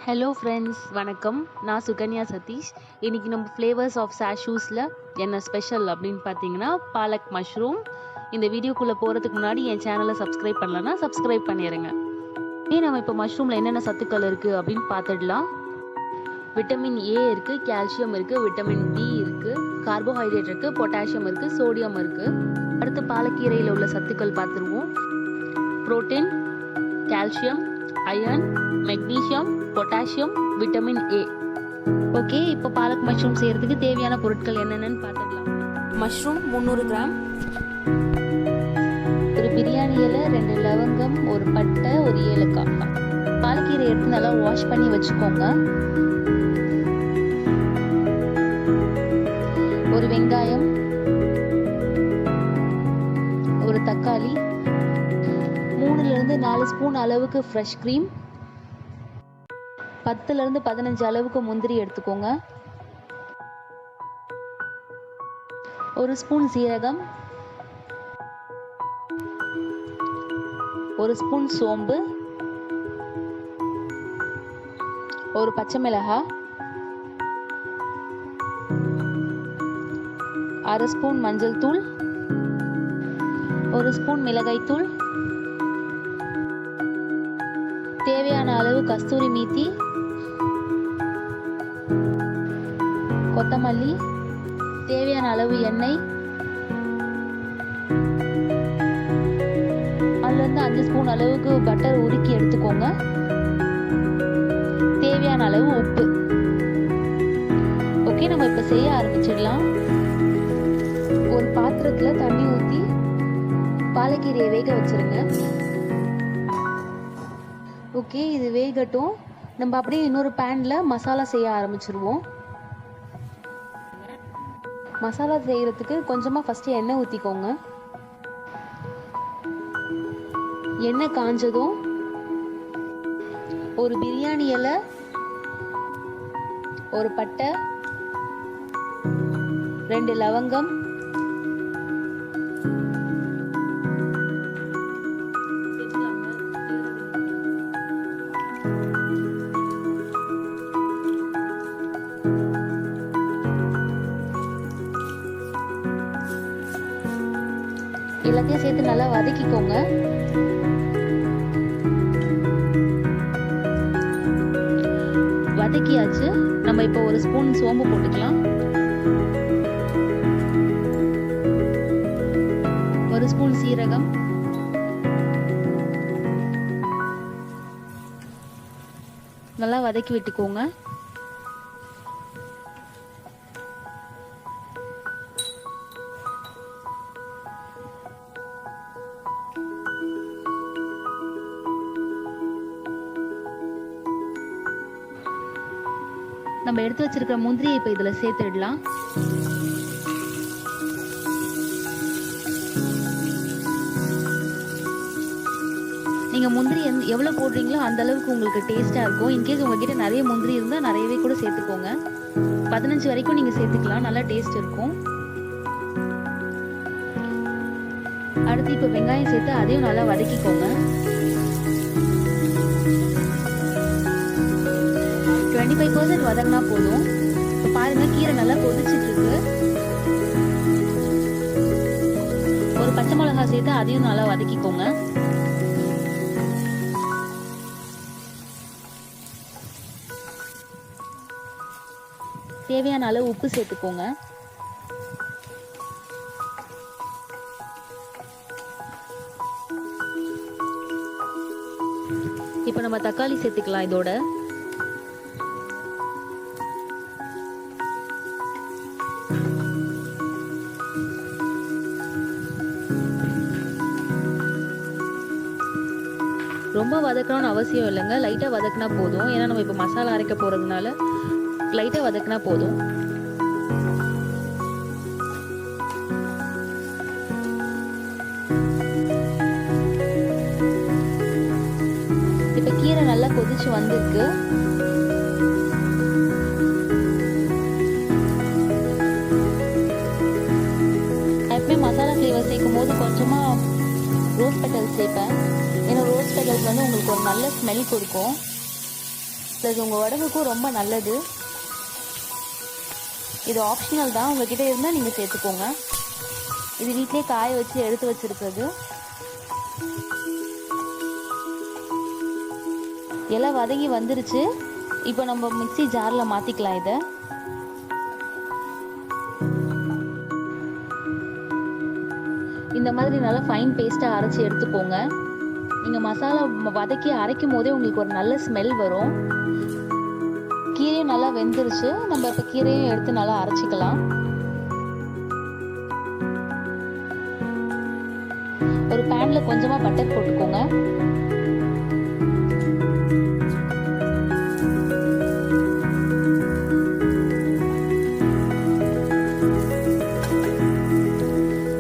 Hello friends, வணக்கம். நான் சுகன்யா சதீஷ். இன்றைக்கி நம்ம ஃப்ளேவர்ஸ் ஆஃப் சாஷூஸில் என்ன ஸ்பெஷல் அப்படின்னு பார்த்தீங்கன்னா பாலக் மஷ்ரூம். இந்த வீடியோக்குள்ளே போகிறதுக்கு முன்னாடி என் சேனலை சப்ஸ்கிரைப் பண்ணலன்னா சப்ஸ்கிரைப் பண்ணிடுங்க. நம்ம இப்போ மஷ்ரூமில் என்னென்ன சத்துக்கள் இருக்குது அப்படின்னு பார்த்துடலாம். விட்டமின் ஏ இருக்குது, கால்சியம் இருக்குது, விட்டமின் டி இருக்குது, கார்போஹைட்ரேட் இருக்குது, பொட்டாசியம் இருக்குது, சோடியம் இருக்குது. அடுத்து பாலக்கீரையில் உள்ள சத்துக்கள் பார்த்துருவோம். Protein, calcium, iron, magnesium, potassium, vitamin A. Okay, இப்போ பாலக் மஷ்ரூம் செய்யறதுக்கு தேவையான பொருட்கள் என்னென்னு பார்த்துடலாம். மஷ்ரூம் 300 கிராம், ஒரு பிரியாணி இலை, 2 லவங்கம், ஒரு பட்டை, ஒரு ஏலக்காய். பாலக்கீரை எடுத்து நல்லா வாஷ் பண்ணி வச்சுக்கோங்க. ஒரு வெங்காயம், ஒரு தக்காளி, 3 to 4 ஸ்பூன் அளவுக்கு ஃப்ரெஷ் க்ரீம், 10 to 15 அளவுக்கு முந்திரி எடுத்துக்கோங்க. ஒரு ஸ்பூன் சீரகம், ஒரு ஸ்பூன் சோம்பு, ஒரு பச்சை மிளகாய், 1/2 ஸ்பூன் மஞ்சள் தூள், 1 ஸ்பூன் மிளகாய் தூள், தேவையான அளவு கஸ்தூரி மீத்தி, கொத்தமல்லி, தேவையான அளவு எண்ணெய், 4 to 5 ஸ்பூன் அளவுக்கு பட்டர் உருக்கி எடுத்துக்கோங்க. தேவையான அளவு உப்பு. ஓகே, நம்ம இப்போ செய்ய ஆரம்பிச்சிடலாம். ஒரு பாத்திரத்தில் தண்ணி ஊற்றி பாலக்கீரையை வேக வச்சிருங்க. ஓகே, இது வேகட்டும். நம்ம அப்படியே இன்னொரு பேனில் மசாலா செய்ய ஆரம்பிச்சிருவோம். மசாலா செய்கிறதுக்கு கொஞ்சமாக ஃபஸ்ட்டு எண்ணெய் ஊற்றிக்கோங்க. எண்ணெய் காஞ்சதும் ஒரு பிரியாணி இலை, ஒரு பட்டை, 2 லவங்கம், எல்லாத்தையும் சேர்த்து நல்லா வதக்கிக்கோங்க. வதக்கியாச்சு. நம்ம இப்போ ஒரு ஸ்பூன் சோம்பு போட்டுக்கலாம், ஒரு ஸ்பூன் சீரகம், நல்லா வதக்கி விட்டுக்கோங்க. நம்ம எடுத்து வச்சிருக்கிற முந்திரியை இப்போ இதில் சேர்த்துடலாம். நீங்கள் முந்திரி எவ்வளோ போடுறீங்களோ அந்த அளவுக்கு உங்களுக்கு டேஸ்ட்டாக இருக்கும். இன்கேஸ் உங்ககிட்ட நிறைய முந்திரி இருந்தால் நிறையவே கூட சேர்த்துக்கோங்க. 15 வரைக்கும் நீங்கள் சேர்த்துக்கலாம், நல்லா டேஸ்ட் இருக்கும். அடுத்து இப்போ வெங்காயம் சேர்த்து அதையும் நல்லா வதக்கிக்கோங்க. 25% வதங்கினா போதும். இப்போ பாருங்க, கீரை நல்லா கொதிச்சிட்டு இருக்கு. ஒரு பச்சை மிளகாய் சேர்த்து அதையும் நல்லா வதக்கிக்கோங்க. தேவையான அளவு உப்பு சேர்த்துக்கோங்க. இப்போ நம்ம தக்காளி சேர்த்துக்கலாம் இதோட. ரொம்ப வதக்கணும்னு அவசியம் இல்லைங்க, லைட்டாக வதக்கினா போதும். ஏன்னா நம்ம இப்போ மசாலா அரைக்க போகிறதுனால லைட்டாக வதக்கினா போதும். இப்போ கீரை நல்லா கொதிச்சு வந்திருக்கு. எப்பவுமே மசாலா ஃப்ளேவர் சேர்க்கும் போது கொஞ்சமாக ரோஸ் பெட்டல்ஸ் சேர்ப்பேன். ஏன்னா ரோஸ் பெட்டல்ஸ் வந்து உங்களுக்கு ஒரு நல்ல ஸ்மெல் கொடுக்கும். ப்ளஸ் உங்கள் உடம்புக்கும் ரொம்ப நல்லது. இது ஆப்ஷனல் தான், உங்ககிட்ட இருந்தால் நீங்கள் சேர்த்துக்கோங்க. இது வீட்டிலே காய வச்சு எடுத்து வச்சிருக்கிறது. எல்லாம் வதங்கி வந்துருச்சு. இப்போ நம்ம மிக்ஸி ஜாரில் மாற்றிக்கலாம். இதை இந்த மாதிரி நல்லா ஃபைன் பேஸ்ட்டாக அரைச்சி எடுத்துக்கோங்க. நீங்கள் மசாலா வதக்கி அரைக்கும் போதே உங்களுக்கு ஒரு நல்ல ஸ்மெல் வரும். கீரையும் நல்லா வெந்துருச்சு. நம்ம இப்போ கீரையும் எடுத்து நல்லா அரைச்சிக்கலாம். ஒரு பேன்ல கொஞ்சமாக பட்டர் போட்டுக்கோங்க.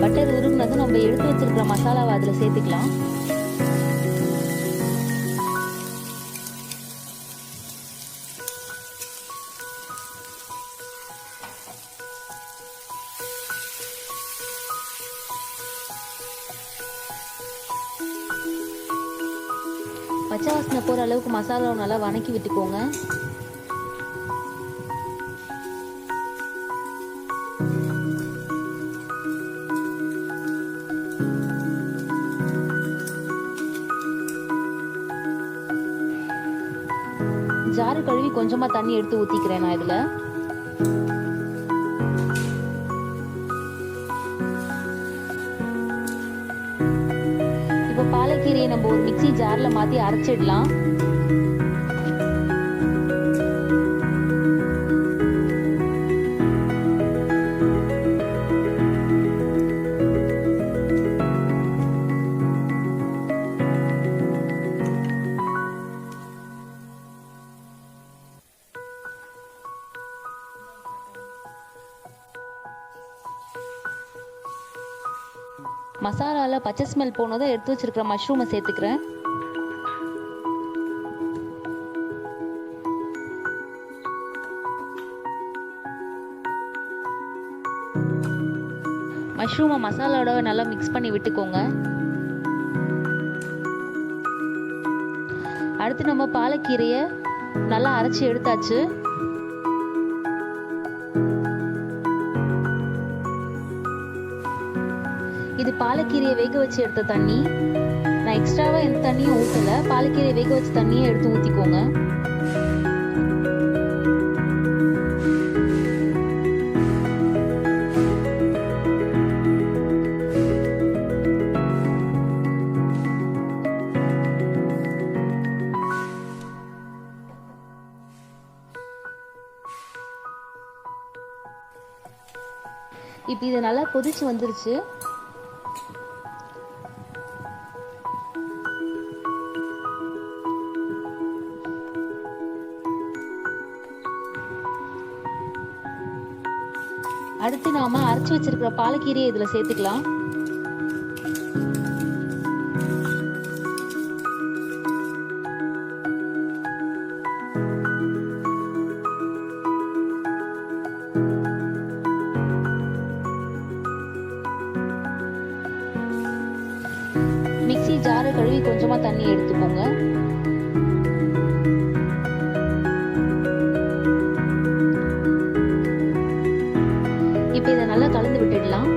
பட்டர் உருகுனதும் நம்ம எடுத்து வச்சிருக்கிற மசாலாவை அதில் சேர்த்துக்கலாம். பச்சை வாசனை போகிற அளவுக்கு மசாலாவை நல்லா வதக்கி விட்டுக்கோங்க. ஜாரு கழுவி கொஞ்சமாக தண்ணி எடுத்து ஊற்றிக்கிறேன் நான் இதில். இப்போ பாலக்கீரையை நம்ம ஒரு மிக்ஸி ஜாரில் மாற்றி அரைச்சிடலாம். மசாலாவில் பச்சை ஸ்மெல் போனதும் எடுத்து வச்சிருக்கிற மஷ்ரூமை சேர்த்துக்கிறேன். மஷ்ரூமை மசாலாவோட நல்லா மிக்ஸ் பண்ணி விட்டுக்கோங்க. அடுத்து நம்ம பாலக்கீரையை நல்லா அரைச்சி எடுத்தாச்சு. இது பாலக்கீரையை வேக வச்சு எடுத்த தண்ணி. நான் எக்ஸ்ட்ராவா எந்த தண்ணியும் ஊற்றல. பாலக்கீரையை வேக வச்ச தண்ணியை எடுத்து ஊற்றிக்கோங்க. இப்போ இது நல்லா கொதிச்சு வந்துருச்சு. அடுத்து நாம அரைச்சு வச்சிருக்கிற பாலக்கீரையை இதுல சேர்த்துக்கலாம். மிக்ஸி ஜாரை கழுவி கொஞ்சமா தண்ணி எடுத்துக்கோங்க. இப்போ இதை நல்லா கலந்து விட்டுடலாம்.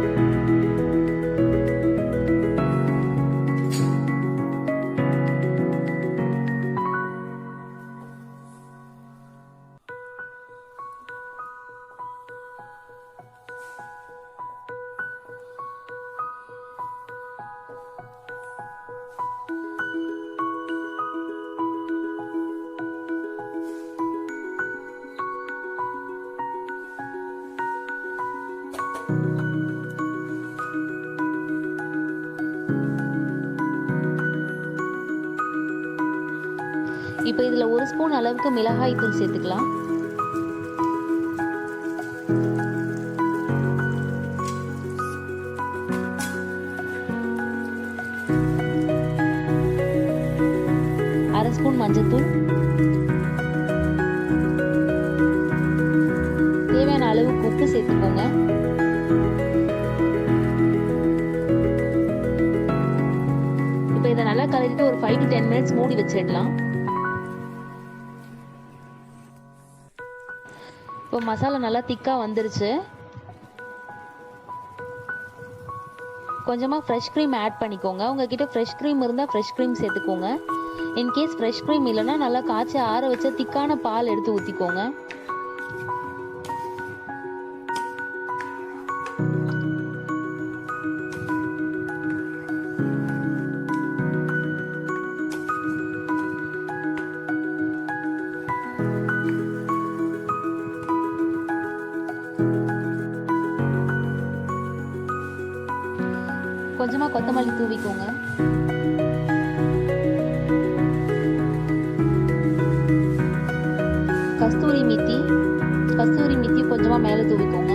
இப்போ இதுல 1 ஸ்பூன் அளவுக்கு மிளகாய் தூள் சேர்த்துக்கலாம். அரை ஸ்பூன் மஞ்சள்தூள், தேவையான அளவுக்கு உப்பு சேர்த்துக்கோங்க. இப்போ இதை நல்லா கலரிட்டு ஒரு 5 to 10 மினிட்ஸ் மூடி வச்சிடலாம். இப்போ மசாலா நல்லா திக்காக வந்துருச்சு. கொஞ்சமாக ஃப்ரெஷ் க்ரீம் ஆட் பண்ணிக்கோங்க. உங்ககிட்ட ஃப்ரெஷ் க்ரீம் இருந்தால் ஃப்ரெஷ் க்ரீம் சேர்த்துக்கோங்க. இன்கேஸ் ஃப்ரெஷ் க்ரீம் இல்லைன்னா நல்லா காய்ச்சி ஆற வச்ச திக்கான பால் எடுத்து ஊற்றிக்கோங்க. கொஞ்சமாக கொத்தமல்லி தூவிக்கோங்க. கஸ்தூரி மெத்தி கொஞ்சமாக மேலே தூவிக்கோங்க.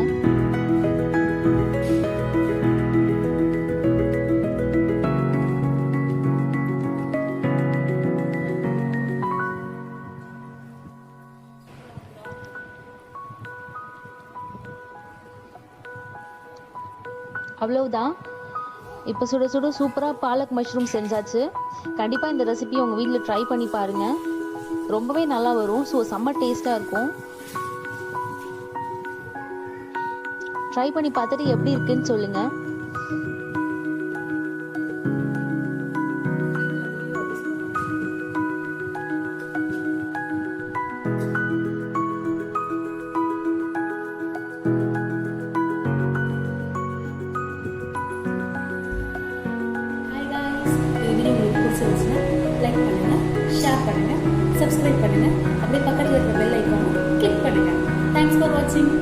அவ்வளவுதான். இப்போ சுட சுட சூப்பராக பாலக் மஷ்ரூம் செஞ்சாச்சு. கண்டிப்பாக இந்த ரெசிபி உங்கள் வீட்டில் ட்ரை பண்ணி பாருங்கள். ரொம்பவே நல்லா வரும். ஸோ செம்ம டேஸ்ட்டாக இருக்கும். ட்ரை பண்ணி பார்த்துட்டு எப்படி இருக்குன்னு சொல்லுங்கள். லைக் பண்ணுங்க, ஷேர் பண்ணுங்க, சப்ஸ்கிரைப் பண்ணுங்க. அப்படியே பக்கத்தில் இருக்கிற பெல் ஐக்கானை கிளிக் பண்ணுங்க. தேங்க்ஸ் ஃபார் வாட்சிங்.